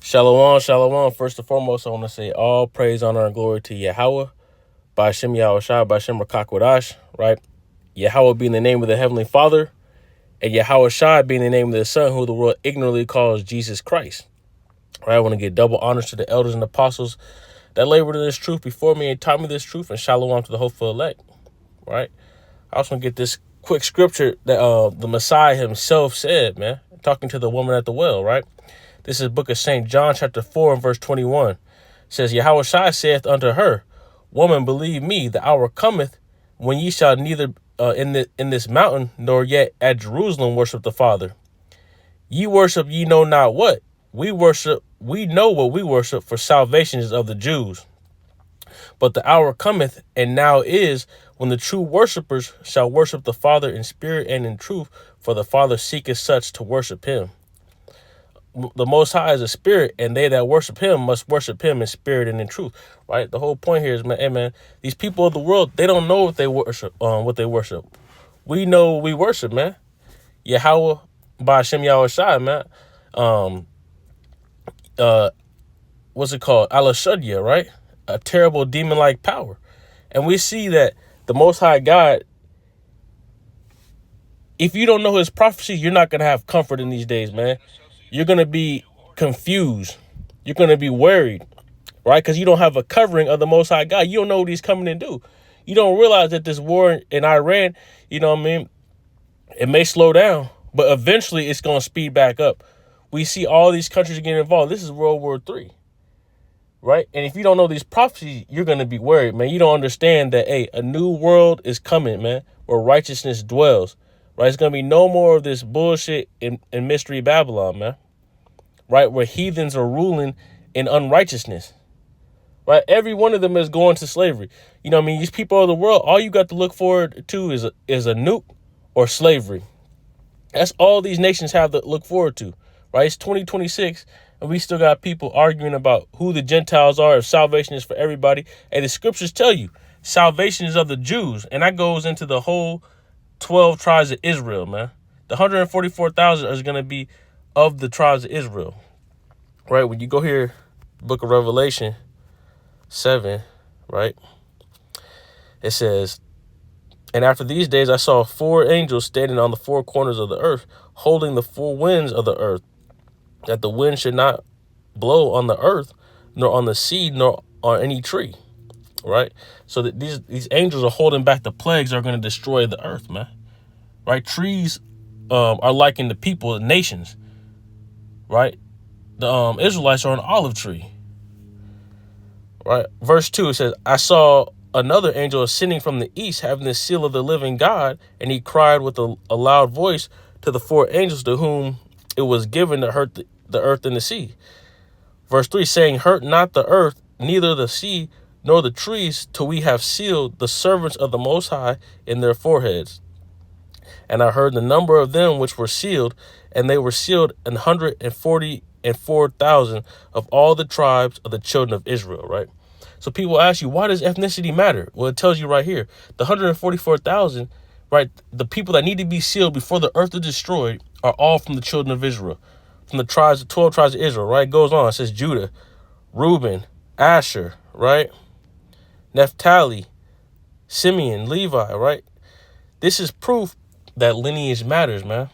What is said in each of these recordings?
Shalom, shalom. First and foremost, I want to say all praise, honor, and glory to Yahweh, by Hashem Yahushua, by Hashem Rakakwadash, right? Yahweh being the name of the Heavenly Father, and Yahushua being the name of the Son, who the world ignorantly calls Jesus Christ, right? I want to give double honors to the elders and apostles that labored in this truth before me and taught me this truth, and shalom to the hopeful elect, right? I also want to get this quick scripture that the Messiah himself said, man, talking to the woman at the well, right? This is book of St. John, chapter 4, and verse 21. It says, Yahushua saith unto her, Woman, believe me, the hour cometh when ye shall neither in this mountain nor yet at Jerusalem worship the Father. Ye worship ye know not what. We know what we worship, for salvation is of the Jews. But the hour cometh, and now is, when the true worshipers shall worship the Father in spirit and in truth, for the Father seeketh such to worship him. The Most High is a spirit, and they that worship him must worship him in spirit and in truth, right? The whole point here is, man, hey, man, these people of the world, they don't know what they worship. We know what we worship, man. Yahweh, by Hashem Yahushua, man. What's it called? Alashudya, right? A terrible demon-like power. And we see that the Most High God, if you don't know his prophecy, you're not going to have comfort in these days, man. You're going to be confused. You're going to be worried, right? Because you don't have a covering of the Most High God. You don't know what he's coming to do. You don't realize that this war in Iran, you know what I mean, it may slow down, but eventually it's going to speed back up. We see all these countries getting involved. This is World War III, right? And if you don't know these prophecies, you're going to be worried, man. You don't understand that, hey, a new world is coming, man, where righteousness dwells. Right, it's going to be no more of this bullshit in mystery Babylon, man. Right, where heathens are ruling in unrighteousness. Right, every one of them is going to slavery. You know what I mean? These people of the world, all you got to look forward to is a nuke or slavery. That's all these nations have to look forward to. Right, it's 2026, and we still got people arguing about who the Gentiles are, if salvation is for everybody. And the scriptures tell you salvation is of the Jews, and that goes into the whole 12 tribes of Israel, man. The 144,000 is going to be of the tribes of Israel. Right? When you go here, book of Revelation 7, right? It says, And after these days I saw 4 angels standing on the 4 corners of the earth, holding the 4 winds of the earth, that the wind should not blow on the earth, nor on the sea, nor on any tree. Right, so that these angels are holding back the plagues that are going to destroy the earth, man. Right, trees are likened to people, the nations. Right, the Israelites are an olive tree. Right, verse 2 it says, I saw another angel ascending from the east, having the seal of the living God, and he cried with a loud voice to the 4 angels to whom it was given to hurt the earth and the sea. Verse 3 saying, Hurt not the earth, neither the sea, nor the trees, till we have sealed the servants of the Most High in their foreheads. And I heard the number of them which were sealed, and they were sealed 144,000 of all the tribes of the children of Israel, right? So people ask you, why does ethnicity matter? Well, it tells you right here, the 144,000, right? The people that need to be sealed before the earth is destroyed are all from the children of Israel, from the 12 tribes of Israel, right? It goes on, it says Judah, Reuben, Asher, right? Naphtali, Simeon, Levi, right? This is proof that lineage matters, man.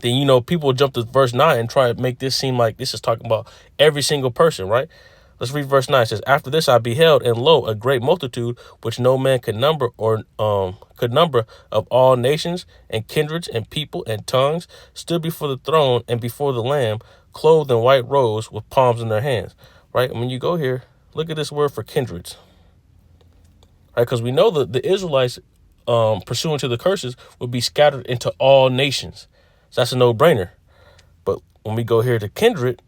Then, you know, people jump to verse 9 and try to make this seem like this is talking about every single person, right? Let's read verse 9. It says, After this I beheld, and lo, a great multitude, which no man could number of all nations and kindreds and people and tongues, stood before the throne and before the Lamb, clothed in white robes with palms in their hands, right? And when you go here, look at this word for kindreds, right? Because we know that the Israelites, pursuant to the curses, would be scattered into all nations. So that's a no-brainer. But when we go here to kindred,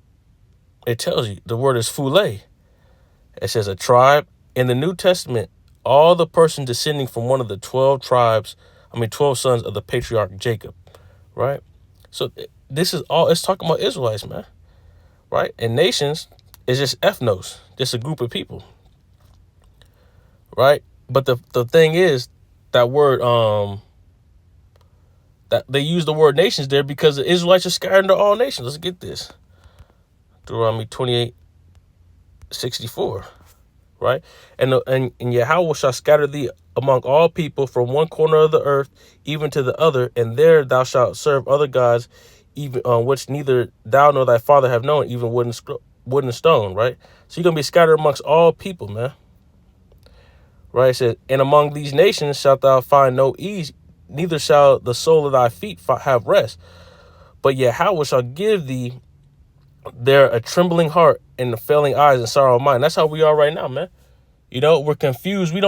it tells you the word is phule. It says a tribe. In the New Testament, all the person descending from one of the 12 sons of the patriarch Jacob, right? So this is all, it's talking about Israelites, man, right? And nations is just ethnos, just a group of people, right? But the thing is, that word, that they use the word nations there because the Israelites are scattered into all nations. Let's get this. Deuteronomy 28:64. Right? And Yahweh shall scatter thee among all people from one corner of the earth even to the other, and there thou shalt serve other gods, even which neither thou nor thy father have known, even wood and stone. Right? So you're gonna be scattered amongst all people, man. Right? It says, and among these nations shalt thou find no ease, neither shall the sole of thy feet have rest. But Yahweh shall give thee there a trembling heart and the failing eyes and sorrow of mind. That's how we are right now, man. You know, we're confused. We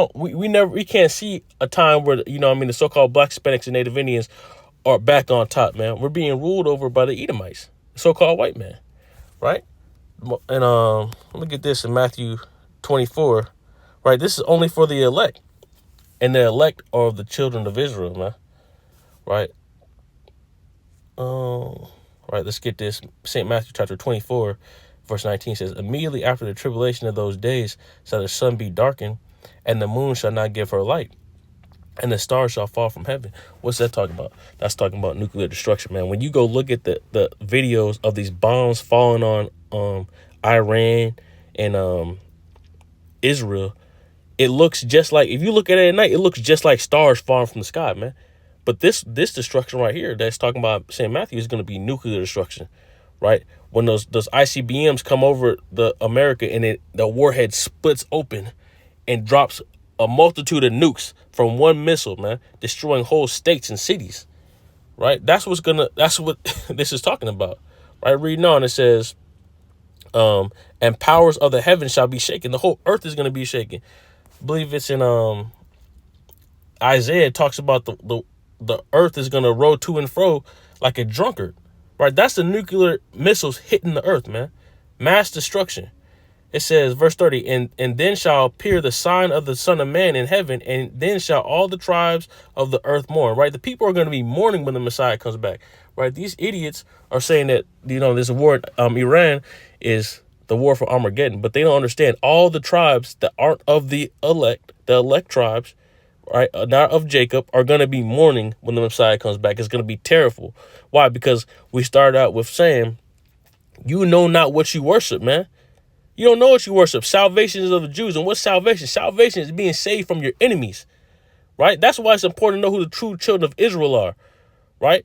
can't see a time where, the so-called Black, Hispanics, and Native Indians are back on top, man. We're being ruled over by the Edomites, the so-called white man, right? And look at this in Matthew 24, right? This is only for the elect, and the elect are the children of Israel, man, right? Right, let's get this. St. Matthew chapter 24, verse 19 says, immediately after the tribulation of those days shall the sun be darkened, and the moon shall not give her light, and the stars shall fall from heaven. What's that talking about? That's talking about nuclear destruction, man. When you go look at the videos of these bombs falling on Iran and Israel, it looks just like, if you look at it at night, it looks just like stars falling from the sky, man. But this destruction right here that's talking about St. Matthew is going to be nuclear destruction, right? When those ICBMs come over the America and the warhead splits open and drops a multitude of nukes from one missile, man, destroying whole states and cities, right? That's what this is talking about, right? Reading on, it says, and powers of the heavens shall be shaken. The whole earth is going to be shaken. I believe it's in Isaiah. It talks about the earth is going to roll to and fro like a drunkard, right? That's the nuclear missiles hitting the earth, man. Mass destruction. It says, verse 30, and then shall appear the sign of the Son of Man in heaven, and then shall all the tribes of the earth mourn, right? The people are going to be mourning when the Messiah comes back, right? These idiots are saying that, there's a war, Iran is the war for Armageddon, but they don't understand all the tribes that aren't of the elect tribes, right, not of Jacob, are going to be mourning when the Messiah comes back. It's going to be terrible. Why? Because we started out with saying, you know not what you worship, man. You don't know what you worship. Salvation is of the Jews. And what's salvation? Salvation is being saved from your enemies, right? That's why it's important to know who the true children of Israel are, right?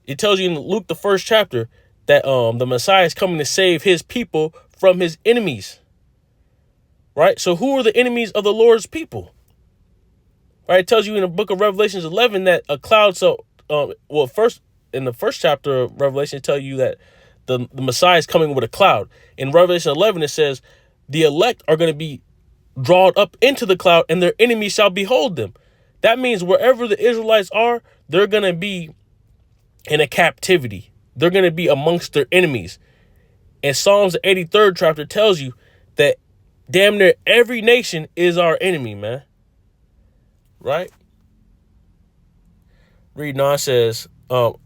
It tells you in Luke, the 1st chapter, that the Messiah is coming to save his people from his enemies, right? So who are the enemies of the Lord's people? Right, it tells you in the book of Revelations 11 that a cloud. First in the 1st chapter of Revelation, it tells you that the Messiah is coming with a cloud. In Revelation 11, it says the elect are going to be drawn up into the cloud, and their enemies shall behold them. That means wherever the Israelites are, they're going to be in a captivity. They're going to be amongst their enemies. And Psalms the 83rd chapter tells you that damn near every nation is our enemy, man. Right? Reading on, says, all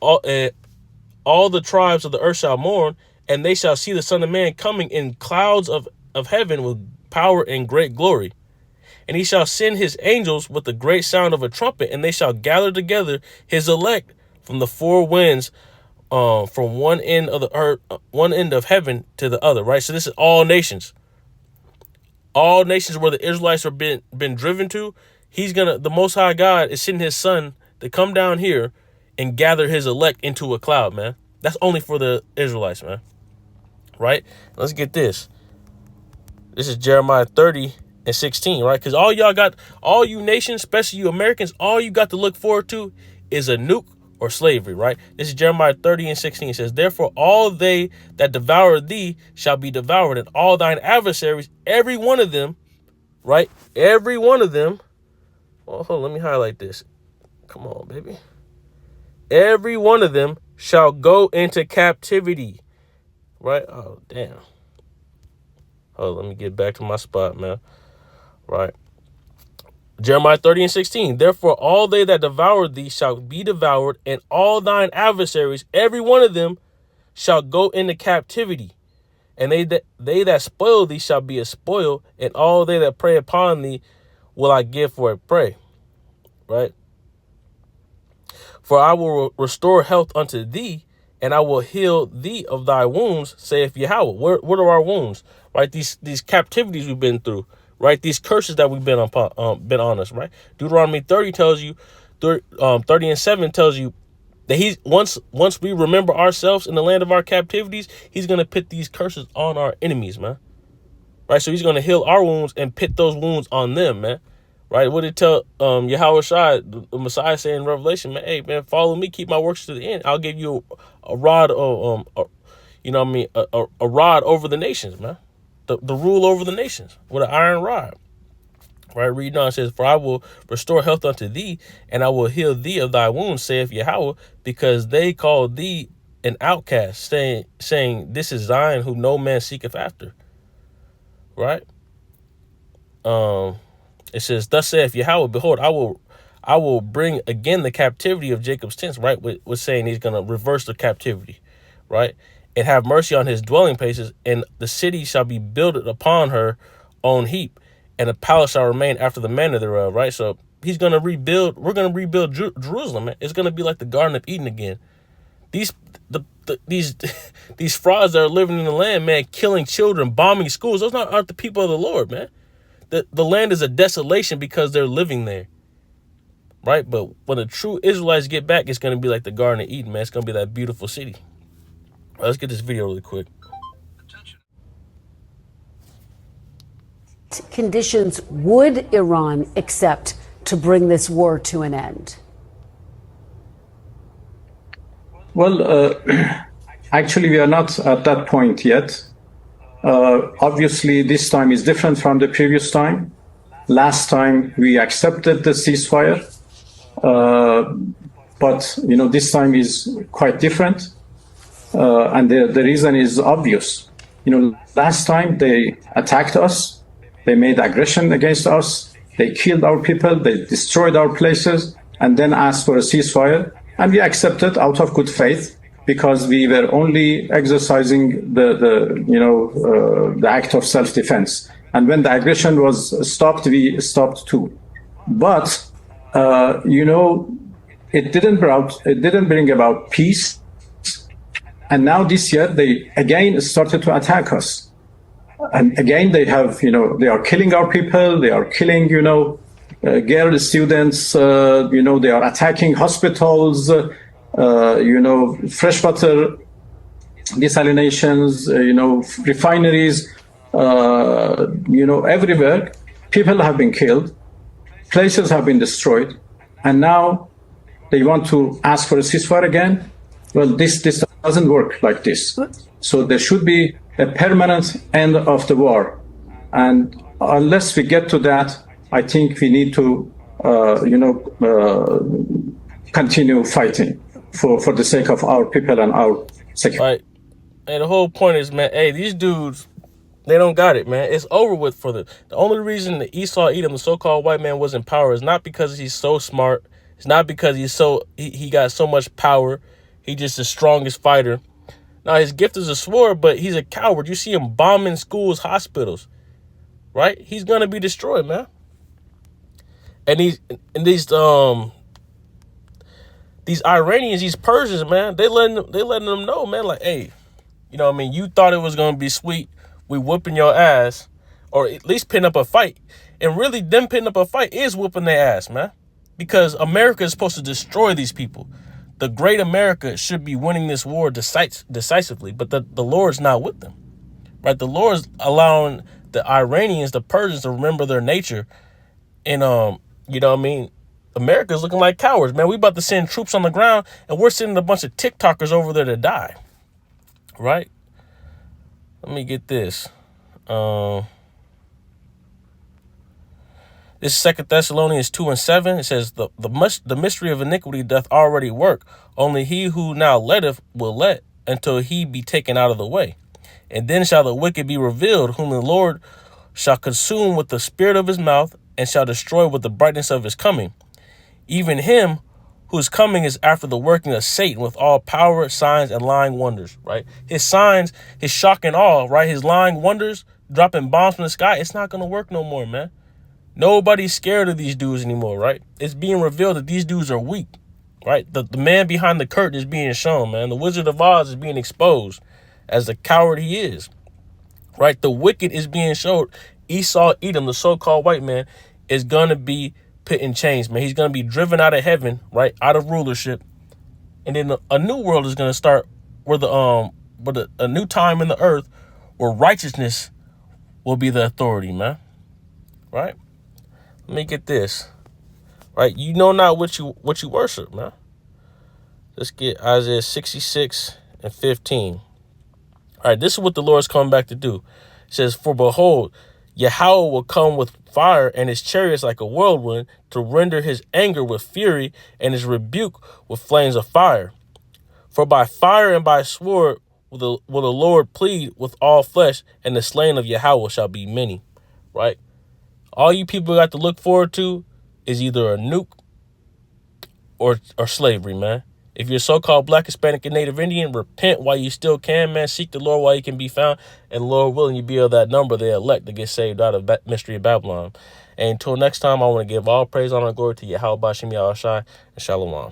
the tribes of the earth shall mourn, and they shall see the Son of Man coming in clouds of heaven with power and great glory. And he shall send his angels with the great sound of a trumpet, and they shall gather together his elect from the four winds, from one end of the earth, one end of heaven to the other. Right? So this is all nations. All nations where the Israelites have been driven to. The Most High God is sending his son to come down here and gather his elect into a cloud, man. That's only for the Israelites, man. Right? Let's get this. This is Jeremiah 30:16, right? Because all you nations, especially you Americans, all you got to look forward to is a nuke or slavery, right? This is Jeremiah 30:16. It says, therefore all they that devour thee shall be devoured, and all thine adversaries, every one of them, right? Every one of them. Oh, hold on, let me highlight this. Come on, baby. Every one of them shall go into captivity. Right? Oh, damn. Oh, let me get back to my spot, man. Right. Jeremiah 30:16. Therefore, all they that devour thee shall be devoured, and all thine adversaries, every one of them, shall go into captivity. And they that spoil thee shall be a spoil, and all they that prey upon thee will I give for a prey. Right? For I will restore health unto thee, and I will heal thee of thy wounds, saith Yahweh. What are our wounds? Right? These captivities we've been through, right? These curses that we've been on us, right? Deuteronomy 30 tells you, 30:7 tells you that he's once we remember ourselves in the land of our captivities, he's gonna put these curses on our enemies, man. Right? So he's gonna heal our wounds and put those wounds on them, man. Right? What did it tell Yahweh Shai, the Messiah, saying in Revelation, man? Hey, man, follow me, keep my works to the end. I'll give you a rod, you know what I mean, a rod over the nations, man. The rule over the nations with an iron rod. Right, reading on, it says, for I will restore health unto thee, and I will heal thee of thy wounds, saith Yahweh, because they call thee an outcast, saying, this is Zion, whom no man seeketh after. Right? It says, thus saith Yahweh, behold, I will bring again the captivity of Jacob's tents, right? With saying he's going to reverse the captivity, right? And have mercy on his dwelling places, and the city shall be builded upon her own heap, and a palace shall remain after the manner thereof, right? So he's going to rebuild, we're going to rebuild Jerusalem, man. It's going to be like the Garden of Eden again. These these frauds that are living in the land, man, killing children, bombing schools, those aren't the people of the Lord, man. The land is a desolation because they're living there, right? But when the true Israelites get back, it's going to be like the Garden of Eden, man. It's going to be that beautiful city. All right, let's get this video really quick. Conditions would Iran accept to bring this war to an end? Well, actually, we are not at that point yet. Obviously, this time is different from the previous time. Last time, we accepted the ceasefire. But, this time is quite different. And the reason is obvious. Last time they attacked us. They made aggression against us. They killed our people. They destroyed our places and then asked for a ceasefire. And we accepted out of good faith because we were only exercising the act of self-defense. And when the aggression was stopped, we stopped too. But, it didn't bring about peace. And now this year, they again started to attack us. And again, they they are killing our people. They are killing, girl students. They are attacking hospitals, freshwater desalinations, refineries, everywhere. People have been killed. Places have been destroyed. And now they want to ask for a ceasefire again. Well, this doesn't work like this. So there should be a permanent end of the war. And unless we get to that, I think we need to, continue fighting for the sake of our people and our security. Right. And the whole point is, man, hey, these dudes, they don't got it, man. It's over with for them. The only reason that Esau Edom, the so-called white man, was in power is not because he's so smart. It's not because he got so much power. He's just the strongest fighter. Now, his gift is a sword, but he's a coward. You see him bombing schools, hospitals, right? He's going to be destroyed, man. And these Iranians, these Persians, man, they letting them know, man, like, hey, you thought it was going to be sweet. We whooping your ass, or at least pin up a fight. And really, them pinning up a fight is whooping their ass, man, because America is supposed to destroy these people. The great America should be winning this war decisively, but the Lord's not with them, right? The Lord's allowing the Iranians, the Persians, to remember their nature. And, America's looking like cowards, man. We about to send troops on the ground, and we're sending a bunch of TikTokers over there to die, right? Let me get this. This is 2 Thessalonians 2:7. It says, the mystery of iniquity doth already work. Only he who now letteth will let until he be taken out of the way. And then shall the wicked be revealed, whom the Lord shall consume with the spirit of his mouth, and shall destroy with the brightness of his coming. Even him whose coming is after the working of Satan with all power, signs, and lying wonders, right? His signs, his shock and awe, right? His lying wonders, dropping bombs from the sky. It's not going to work no more, man. Nobody's scared of these dudes anymore, right? It's being revealed that these dudes are weak, right? The man behind the curtain is being shown, man. The Wizard of Oz is being exposed as the coward he is, right? The wicked is being showed. Esau Edom, the so-called white man, is going to be put in chains, man. He's going to be driven out of heaven, right? Out of rulership. And then a new world is going to start where a new time in the earth where righteousness will be the authority, man. Right? Let me get this. Right? You know not what you worship, man. Let's get Isaiah 66:15. All right, this is what the Lord's coming back to do. It says, "For behold, Yahweh will come with fire, and his chariots like a whirlwind, to render his anger with fury, and his rebuke with flames of fire. For by fire and by sword will the Lord plead with all flesh, and the slain of Yahweh shall be many." Right? All you people got to look forward to is either a nuke or slavery, man. If you're so-called Black, Hispanic, and Native Indian, repent while you still can, man. Seek the Lord while you can be found. And Lord willing, you be of that number, the elect, to get saved out of mystery of Babylon. And until next time, I want to give all praise, honor, and glory to Yahweh Bashim Yahushai and Shalom.